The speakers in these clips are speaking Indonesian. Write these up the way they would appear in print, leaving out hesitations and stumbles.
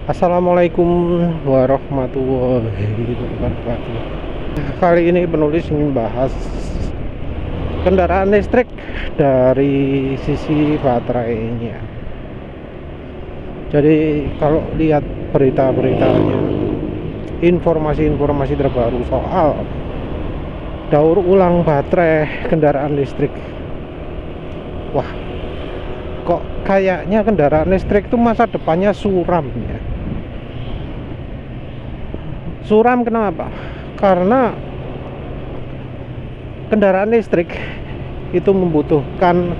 Assalamualaikum warahmatullahi wabarakatuh. Kali ini penulis ingin bahas kendaraan listrik dari sisi baterainya. Jadi kalau lihat berita-beritanya, informasi-informasi terbaru soal daur ulang baterai kendaraan listrik, wah, kok kayaknya kendaraan listrik itu masa depannya suram ya. Suram kenapa? Karena kendaraan listrik itu membutuhkan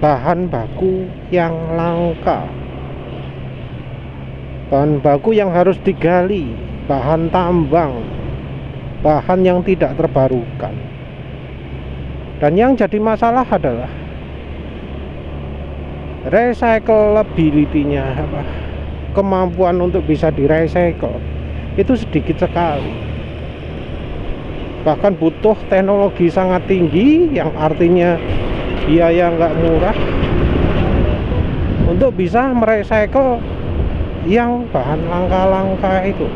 bahan baku yang langka, bahan baku yang harus digali, bahan tambang, bahan yang tidak terbarukan. Dan yang jadi masalah adalah recyclability-nya, kemampuan untuk bisa direcycle itu sedikit sekali. Bahkan butuh teknologi sangat tinggi, yang artinya biaya nggak murah untuk bisa merecycle yang bahan langka-langka itu.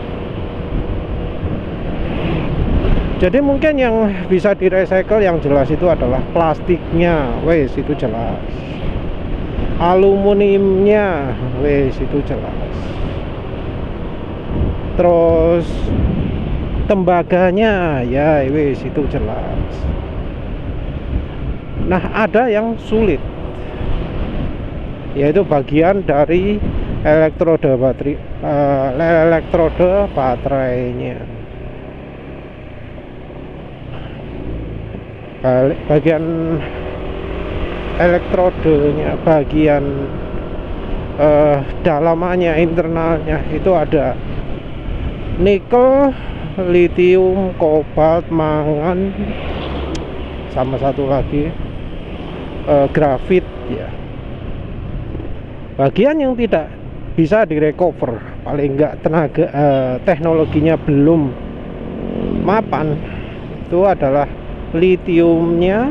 Jadi mungkin yang bisa direcycle yang jelas itu adalah plastiknya, wes itu jelas. Aluminiumnya, wes itu jelas. Terus tembaganya, ya wes itu jelas. Nah, ada yang sulit, yaitu bagian dari elektroda baterainya. Bagian elektrodenya, bagian dalamannya, internalnya itu ada nikel, litium, kobalt, mangan, sama satu lagi grafit ya. Bagian yang tidak bisa direcover, paling enggak tenaga teknologinya belum mapan, itu adalah litiumnya,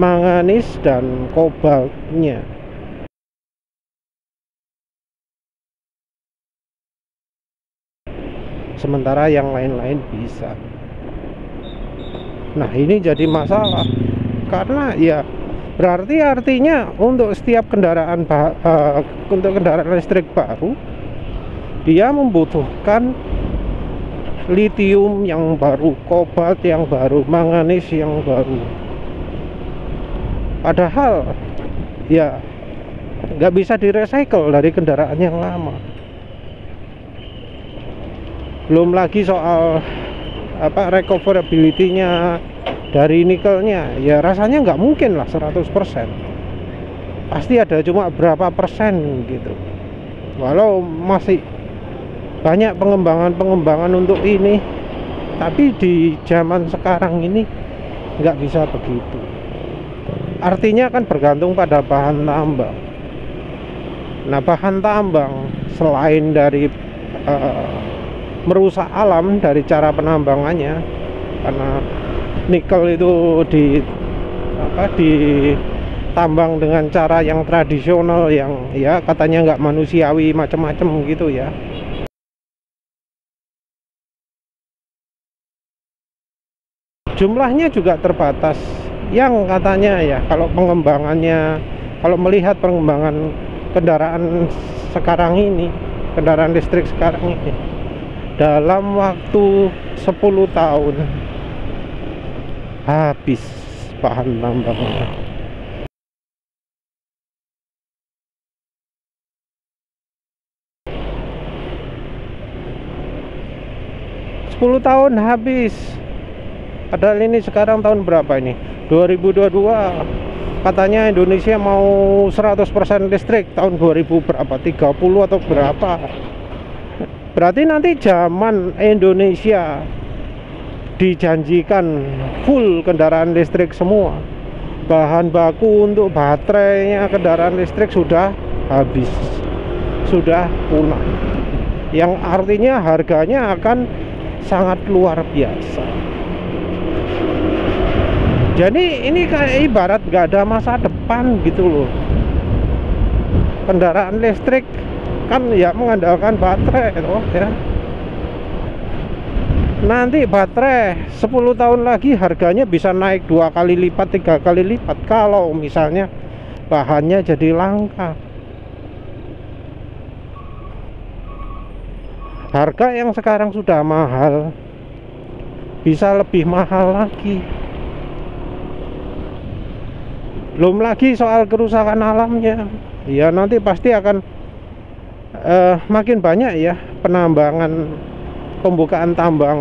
manganis, dan kobaltnya. Sementara yang lain-lain bisa. Nah, ini jadi masalah karena ya berarti artinya untuk setiap kendaraan untuk kendaraan listrik baru, dia membutuhkan litium yang baru, kobalt yang baru, manganis yang baru. Padahal ya nggak bisa direcycle dari kendaraan yang lama. Belum lagi soal recoverability-nya dari nikelnya, ya rasanya nggak mungkin lah 100%. Pasti ada cuma berapa persen gitu. Walau masih banyak pengembangan untuk ini, tapi di zaman sekarang ini nggak bisa begitu. Artinya kan bergantung pada bahan tambang. Nah, bahan tambang selain dari merusak alam dari cara penambangannya, karena nikel itu ditambang dengan cara yang tradisional, yang ya katanya nggak manusiawi, macam-macam gitu ya. Jumlahnya juga terbatas, yang katanya ya kalau melihat pengembangan kendaraan sekarang ini, kendaraan listrik sekarang ini, dalam waktu 10 tahun habis bahan tambangnya. Sepuluh tahun habis. Padahal ini sekarang tahun berapa ini? 2022. Katanya Indonesia mau 100% listrik tahun 2000 berapa? 30 atau berapa? Berarti nanti zaman Indonesia dijanjikan full kendaraan listrik semua, bahan baku untuk baterainya kendaraan listrik sudah habis, sudah punah, yang artinya harganya akan sangat luar biasa. Jadi ini kayak ibarat nggak ada masa depan gitu loh. Kendaraan listrik kan ya mengandalkan baterai toh ya. Nanti baterai 10 tahun lagi harganya bisa naik 2 kali lipat, 3 kali lipat kalau misalnya bahannya jadi langka. Harga yang sekarang sudah mahal bisa lebih mahal lagi. Belum lagi soal kerusakan alamnya. Ya nanti pasti akan makin banyak ya penambangan, pembukaan tambang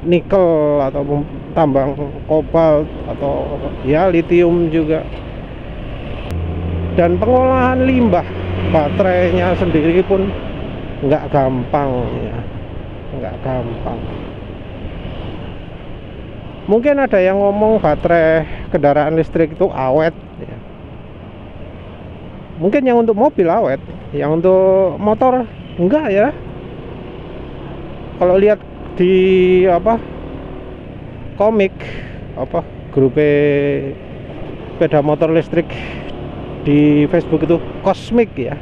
nikel atau tambang kobalt atau ya litium juga. Dan pengolahan limbah baterainya sendiri pun nggak gampang ya, nggak gampang. Mungkin ada yang ngomong baterai kendaraan listrik itu awet ya. Mungkin yang untuk mobil awet, yang untuk motor enggak ya. Kalau lihat di komik grup sepeda motor listrik di Facebook itu Cosmic ya.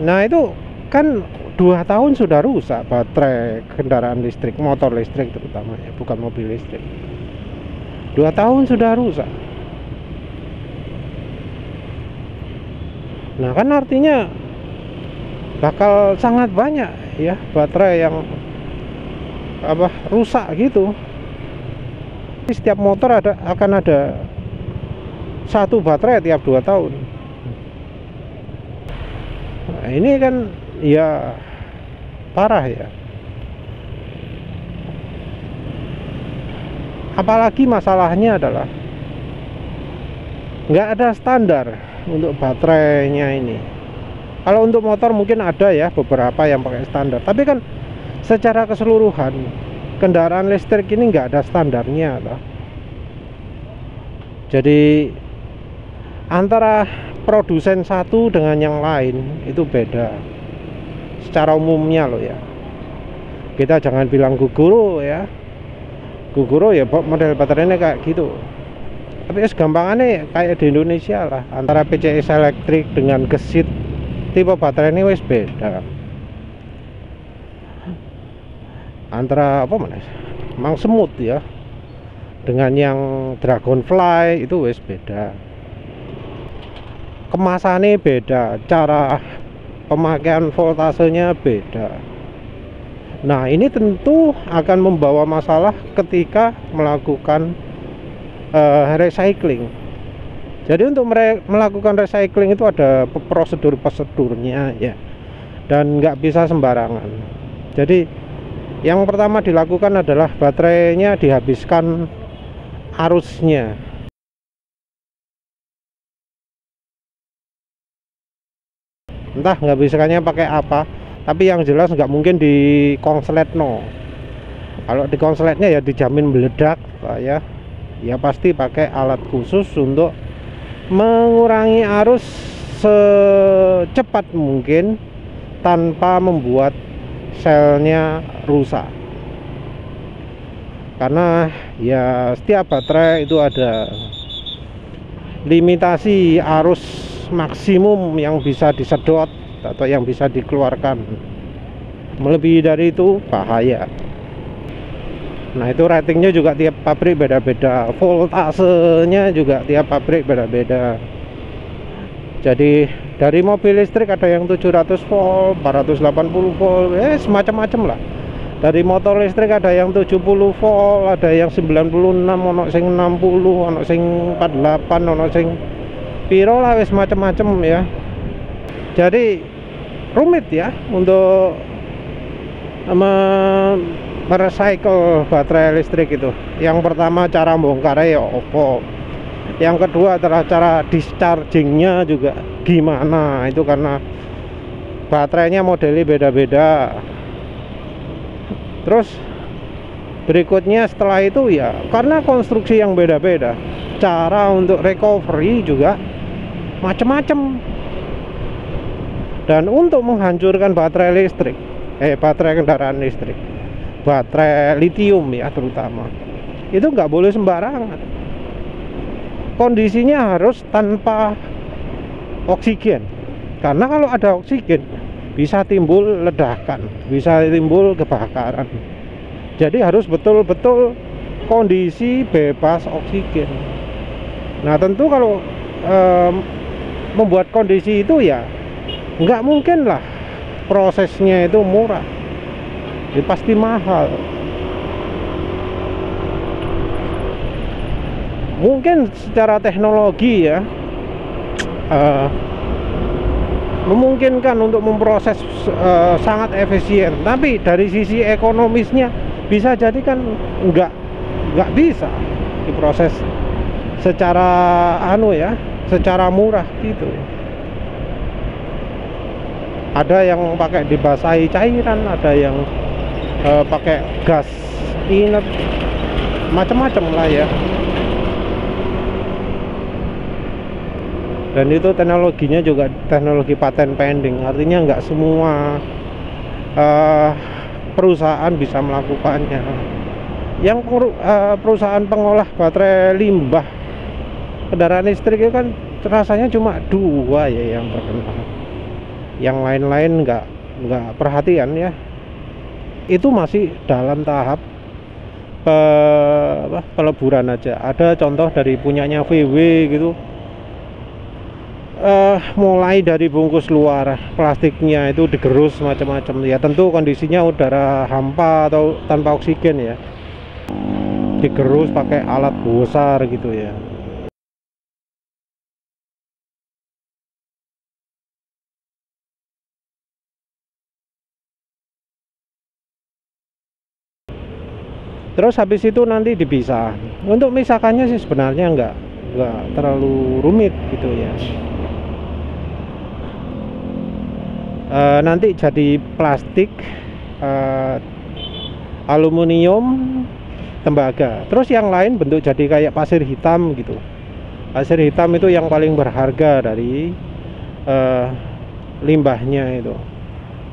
Nah itu kan 2 tahun sudah rusak baterai kendaraan listrik, motor listrik terutama ya, bukan mobil listrik. 2 tahun sudah rusak. Nah kan artinya bakal sangat banyak ya baterai yang rusak gitu. Setiap motor akan ada satu baterai tiap 2 tahun. Nah, ini kan ya parah ya. Apalagi masalahnya adalah nggak ada standar untuk baterainya ini. Kalau untuk motor mungkin ada ya beberapa yang pakai standar, tapi kan secara keseluruhan kendaraan listrik ini nggak ada standarnya loh. Jadi antara produsen satu dengan yang lain itu beda secara umumnya loh ya. Kita jangan bilang Gogoro ya, Gogoro ya model baterainya kayak gitu. Tapi gampangannya kayak di Indonesia lah, antara PCS elektrik dengan gesit, tipe baterai ini wis beda. Antara Mang Semut ya dengan yang Dragonfly itu wis beda. Kemasannya beda, cara pemakaian voltasenya beda. Nah ini tentu akan membawa masalah ketika melakukan recycling. Jadi untuk melakukan recycling itu ada prosedurnya ya, dan nggak bisa sembarangan. Jadi yang pertama dilakukan adalah baterainya dihabiskan arusnya. Entah nggak bisanya pakai apa, tapi yang jelas nggak mungkin di konslet no. Kalau di konsletnya ya dijamin meledak ya. Ya pasti pakai alat khusus untuk mengurangi arus secepat mungkin tanpa membuat selnya rusak. Karena ya setiap baterai itu ada limitasi arus maksimum yang bisa disedot atau yang bisa dikeluarkan. Melebihi dari itu bahaya. Nah itu ratingnya juga tiap pabrik beda-beda, voltasenya juga tiap pabrik beda-beda. Jadi dari mobil listrik ada yang 700 volt, 480 volt, semacam-macam lah. Dari motor listrik ada yang 70 volt, ada yang 96, ono sing 60, ono sing 48, ono sing piro lah, wis macam-macam ya. Jadi rumit ya untuk merecycle baterai listrik itu. Yang pertama cara bongkarnya ya opo. Yang kedua adalah cara dischargingnya juga gimana. Itu karena baterainya modelnya beda-beda. Terus berikutnya setelah itu ya karena konstruksi yang beda-beda, cara untuk recovery juga macam-macam. Dan untuk menghancurkan baterai listrik, baterai kendaraan listrik, baterai litium ya terutama, itu nggak boleh sembarangan. Kondisinya harus tanpa oksigen, karena kalau ada oksigen bisa timbul ledakan, bisa timbul kebakaran. Jadi harus betul-betul kondisi bebas oksigen. Nah tentu kalau membuat kondisi itu ya nggak mungkin lah prosesnya itu murah, ya pasti mahal. Mungkin secara teknologi ya memungkinkan untuk memproses sangat efisien, tapi dari sisi ekonomisnya bisa jadi kan nggak bisa diproses secara secara murah gitu. Ada yang pakai dibasahi cairan, ada yang pakai gas inert, macam-macam lah ya. Dan itu teknologinya juga teknologi patent pending, artinya nggak semua perusahaan bisa melakukannya. Yang perusahaan pengolah baterai limbah kendaraan listrik itu kan rasanya cuma 2 ya yang terkenal, yang lain-lain nggak perhatian ya. Itu masih dalam tahap peleburan aja. Ada contoh dari punyanya VW gitu, mulai dari bungkus luar plastiknya itu digerus macam-macam ya, tentu kondisinya udara hampa atau tanpa oksigen ya, digerus pakai alat besar gitu ya. Terus habis itu nanti dipisah. Untuk misahkannya sih sebenarnya nggak terlalu rumit gitu ya. Nanti jadi plastik, aluminium, tembaga. Terus yang lain bentuk jadi kayak pasir hitam gitu. Pasir hitam itu yang paling berharga dari limbahnya itu.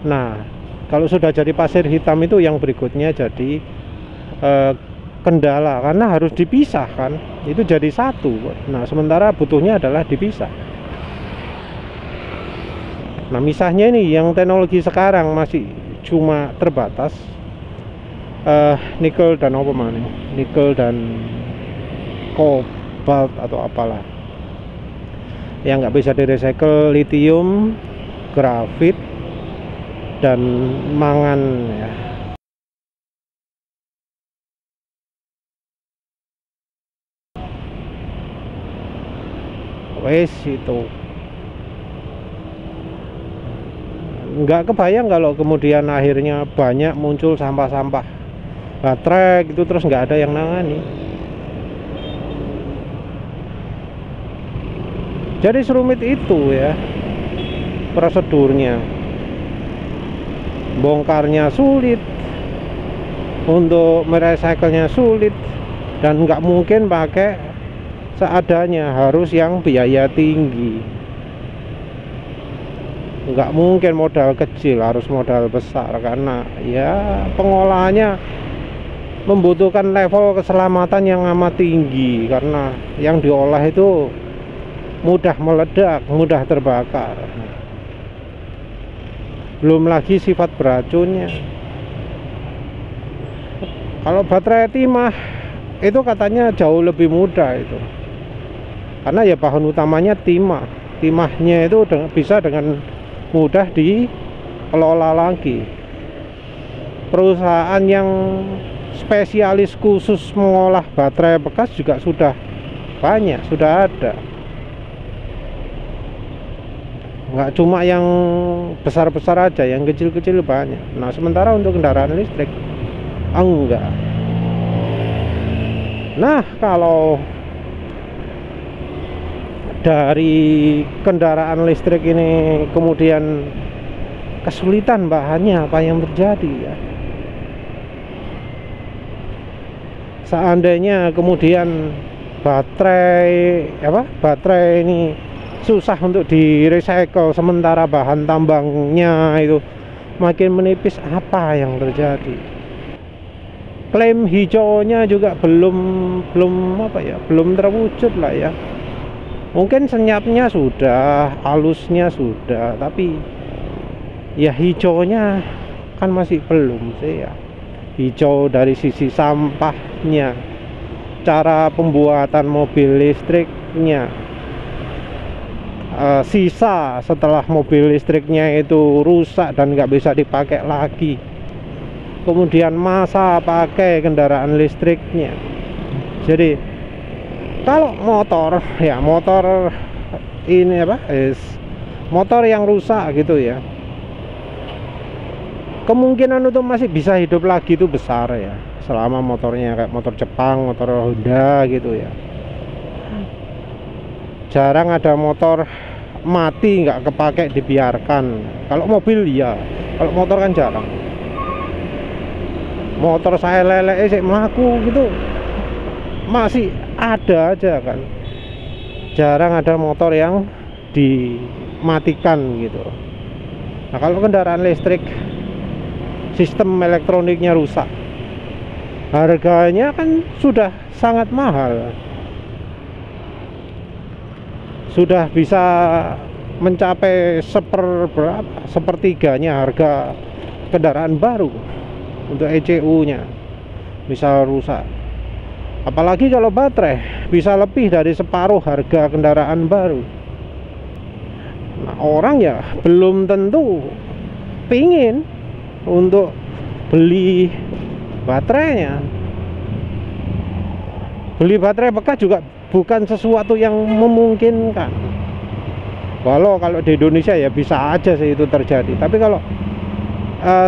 Nah, kalau sudah jadi pasir hitam itu yang berikutnya jadi kendala, karena harus dipisahkan, itu jadi satu. Nah, sementara butuhnya adalah dipisah. Nah, misahnya ini yang teknologi sekarang masih cuma terbatas nikel dan apa mana? Nikel dan kobalt atau apalah. Yang nggak bisa direcycle, lithium, grafit, dan mangan ya. Wes itu nggak kebayang kalau kemudian akhirnya banyak muncul sampah-sampah baterai gitu, terus nggak ada yang nangani. Jadi serumit itu ya prosedurnya, bongkarnya sulit, untuk merecycle-nya sulit, dan nggak mungkin pakai seadanya, harus yang biaya tinggi. Nggak mungkin modal kecil, harus modal besar, karena ya pengolahannya membutuhkan level keselamatan yang amat tinggi, karena yang diolah itu mudah meledak, mudah terbakar, belum lagi sifat beracunnya. Kalau baterai timah itu katanya jauh lebih mudah itu, karena ya bahan utamanya timah. Timahnya itu bisa dengan mudah dikelola lagi. Perusahaan yang spesialis khusus mengolah baterai bekas juga sudah banyak, sudah ada. Nggak cuma yang besar-besar aja, yang kecil-kecil banyak. Nah, sementara untuk kendaraan listrik enggak. Nah, kalau dari kendaraan listrik ini kemudian kesulitan bahannya, apa yang terjadi ya? Seandainya kemudian baterai ini susah untuk di recycle, sementara bahan tambangnya itu makin menipis, apa yang terjadi? Klaim hijaunya juga belum terwujud lah ya. Mungkin senyapnya sudah, halusnya sudah, tapi ya hijaunya kan masih belum sih ya. Hijau dari sisi sampahnya, cara pembuatan mobil listriknya, sisa setelah mobil listriknya itu rusak dan nggak bisa dipakai lagi, kemudian masa pakai kendaraan listriknya. Jadi kalau motor ya, motor ini apa, motor yang rusak gitu ya, kemungkinan untuk masih bisa hidup lagi itu besar ya, selama motornya kayak motor Jepang, motor Honda gitu ya. Jarang ada motor mati nggak kepake dibiarkan. Kalau mobil ya, kalau motor kan jarang. Motor saya lele sih melaku gitu masih ada aja kan. Jarang ada motor yang dimatikan gitu. Nah kalau kendaraan listrik, sistem elektroniknya rusak, harganya kan sudah sangat mahal, sudah bisa mencapai sepertiganya harga kendaraan baru untuk ECU nya misal rusak. Apalagi kalau baterai bisa lebih dari separuh harga kendaraan baru. Nah, orang ya belum tentu pingin untuk beli baterainya. Beli baterai bekas juga bukan sesuatu yang memungkinkan. Walau kalau di Indonesia ya bisa aja sih itu terjadi. Tapi kalau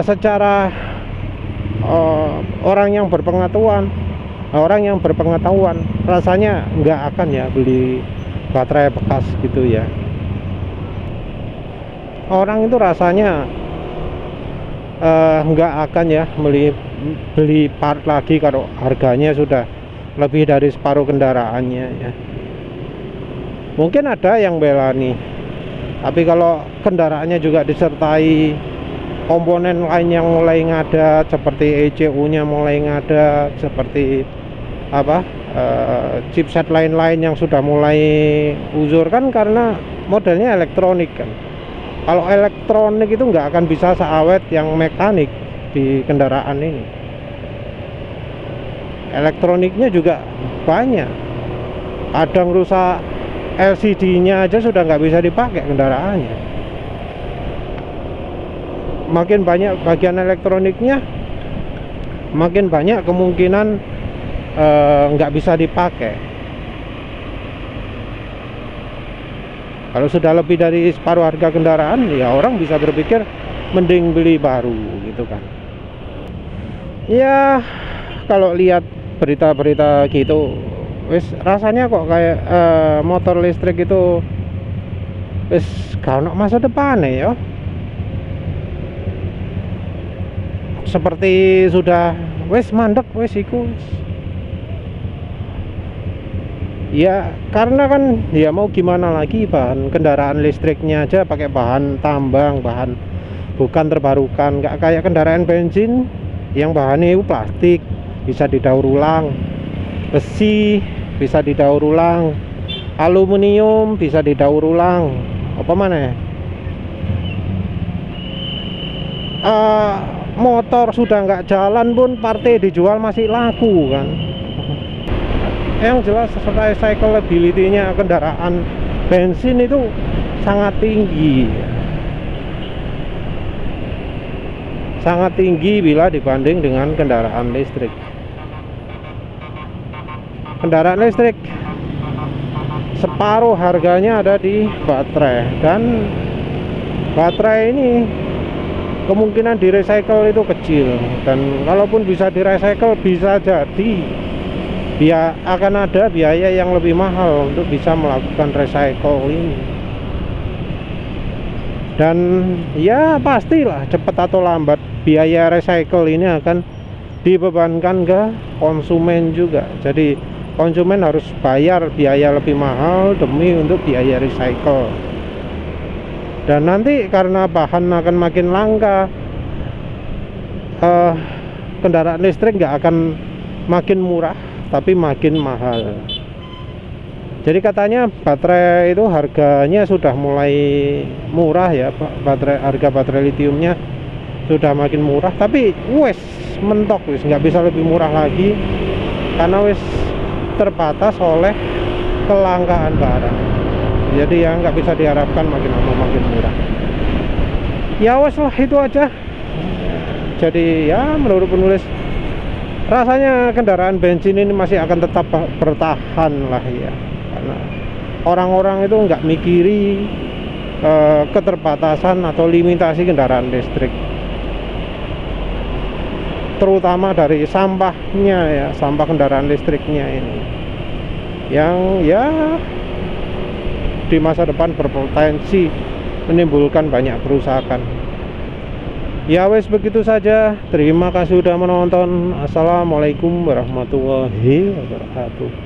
secara orang yang berpengetahuan rasanya nggak akan ya beli baterai bekas gitu ya. Orang itu rasanya nggak akan ya beli part lagi kalau harganya sudah lebih dari separuh kendaraannya ya. Mungkin ada yang bela nih, tapi kalau kendaraannya juga disertai komponen lain yang mulai ngadat, seperti ECU nya mulai ngadat, seperti apa chipset lain-lain yang sudah mulai uzur kan, karena modelnya elektronik kan. Kalau elektronik itu nggak akan bisa seawet yang mekanik di kendaraan ini. Elektroniknya juga banyak, kadang rusak LCD-nya aja sudah nggak bisa dipakai kendaraannya. Makin banyak bagian elektroniknya, makin banyak kemungkinan nggak bisa dipakai. Kalau sudah lebih dari separuh harga kendaraan, ya orang bisa berpikir mending beli baru gitu kan. Ya kalau lihat berita-berita gitu, wis rasanya kok kayak motor listrik itu wis gak ono masa depan ya. Seperti sudah wis mandek wis iku. Ya karena kan ya mau gimana lagi, bahan kendaraan listriknya aja pakai bahan tambang, bahan bukan terbarukan, nggak kayak kendaraan bensin yang bahannya itu plastik bisa didaur ulang, besi bisa didaur ulang, aluminium bisa didaur ulang, apa mana motor sudah nggak jalan pun partai dijual masih laku kan. Yang jelas recyclability-nya kendaraan bensin itu sangat tinggi, sangat tinggi bila dibanding dengan kendaraan listrik. Kendaraan listrik separuh harganya ada di baterai, dan baterai ini kemungkinan di recycle itu kecil, dan kalaupun bisa di recycle bisa jadi akan ada biaya yang lebih mahal untuk bisa melakukan recycle ini. Dan ya pastilah cepat atau lambat biaya recycle ini akan dibebankan ke konsumen juga. Jadi konsumen harus bayar biaya lebih mahal demi untuk biaya recycle. Dan nanti karena bahan akan makin langka, kendaraan listrik nggak akan makin murah tapi makin mahal. Jadi katanya baterai itu harganya sudah mulai murah ya Pak. Harga baterai litiumnya sudah makin murah, tapi wes mentok, wes nggak bisa lebih murah lagi karena wes terbatas oleh kelangkaan barang. Jadi ya nggak bisa diharapkan makin lama makin murah. Ya wes lah, itu aja. Jadi ya menurut penulis, rasanya kendaraan bensin ini masih akan tetap bertahan lah ya, karena orang-orang itu nggak mikiri keterbatasan atau limitasi kendaraan listrik, terutama dari sampahnya ya, sampah kendaraan listriknya ini yang ya di masa depan berpotensi menimbulkan banyak kerusakan. Ya wes, begitu saja. Terima kasih sudah menonton. Assalamualaikum warahmatullahi wabarakatuh.